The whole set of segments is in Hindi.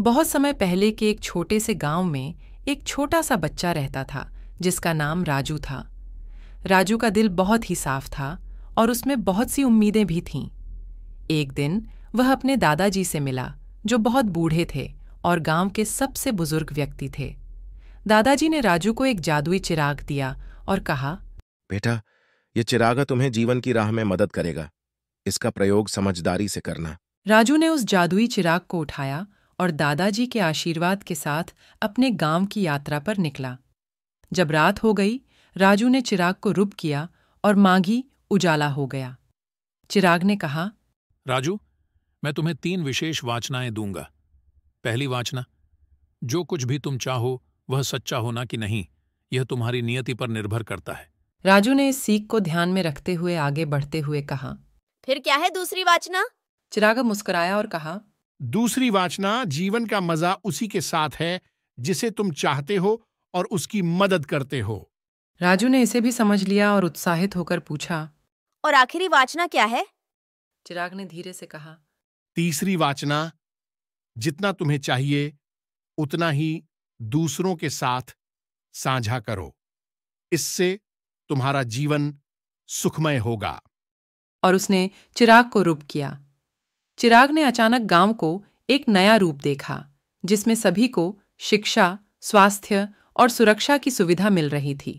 बहुत समय पहले के एक छोटे से गांव में एक छोटा सा बच्चा रहता था जिसका नाम राजू था। राजू का दिल बहुत ही साफ था और उसमें बहुत सी उम्मीदें भी थीं। एक दिन वह अपने दादाजी से मिला जो बहुत बूढ़े थे और गांव के सबसे बुजुर्ग व्यक्ति थे। दादाजी ने राजू को एक जादुई चिराग दिया और कहा, बेटा, ये चिराग तुम्हें जीवन की राह में मदद करेगा। इसका प्रयोग समझदारी से करना। राजू ने उस जादुई चिराग को उठाया और दादाजी के आशीर्वाद के साथ अपने गांव की यात्रा पर निकला। जब रात हो गई, राजू ने चिराग को रुक किया और मांगी उजाला हो गया। चिराग ने कहा, राजू, मैं तुम्हें 3 विशेष वाचनाएं दूंगा। पहली वाचना, जो कुछ भी तुम चाहो वह सच्चा होना कि नहीं, यह तुम्हारी नियति पर निर्भर करता है। राजू ने इस सीख को ध्यान में रखते हुए आगे बढ़ते हुए कहा। फिर क्या है दूसरी वाचना? चिराग मुस्कुराया और कहा, दूसरी वाचना, जीवन का मजा उसी के साथ है जिसे तुम चाहते हो और उसकी मदद करते हो। राजू ने इसे भी समझ लिया और उत्साहित होकर पूछा, और आखिरी वाचना क्या है? चिराग ने धीरे से कहा, तीसरी वाचना, जितना तुम्हें चाहिए उतना ही दूसरों के साथ साझा करो। इससे तुम्हारा जीवन सुखमय होगा। और उसने चिराग को रुक किया। चिराग ने अचानक गांव को एक नया रूप देखा जिसमें सभी को शिक्षा, स्वास्थ्य और सुरक्षा की सुविधा मिल रही थी।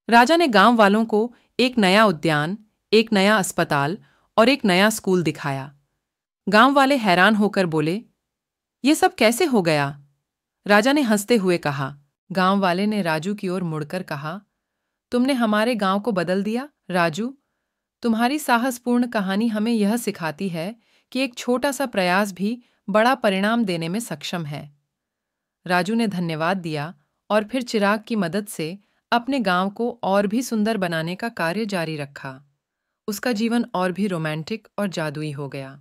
राजा ने गांव वालों को एक नया उद्यान, एक नया अस्पताल और एक नया स्कूल दिखाया। गांव वाले हैरान होकर बोले, ये सब कैसे हो गया? राजा ने हंसते हुए कहा। गांव वाले ने राजू की ओर मुड़कर कहा, तुमने हमारे गांव को बदल दिया राजू। तुम्हारी साहसपूर्ण कहानी हमें यह सिखाती है कि एक छोटा सा प्रयास भी बड़ा परिणाम देने में सक्षम है। राजू ने धन्यवाद दिया और फिर चिराग की मदद से अपने गांव को और भी सुंदर बनाने का कार्य जारी रखा। उसका जीवन और भी रोमांटिक और जादुई हो गया।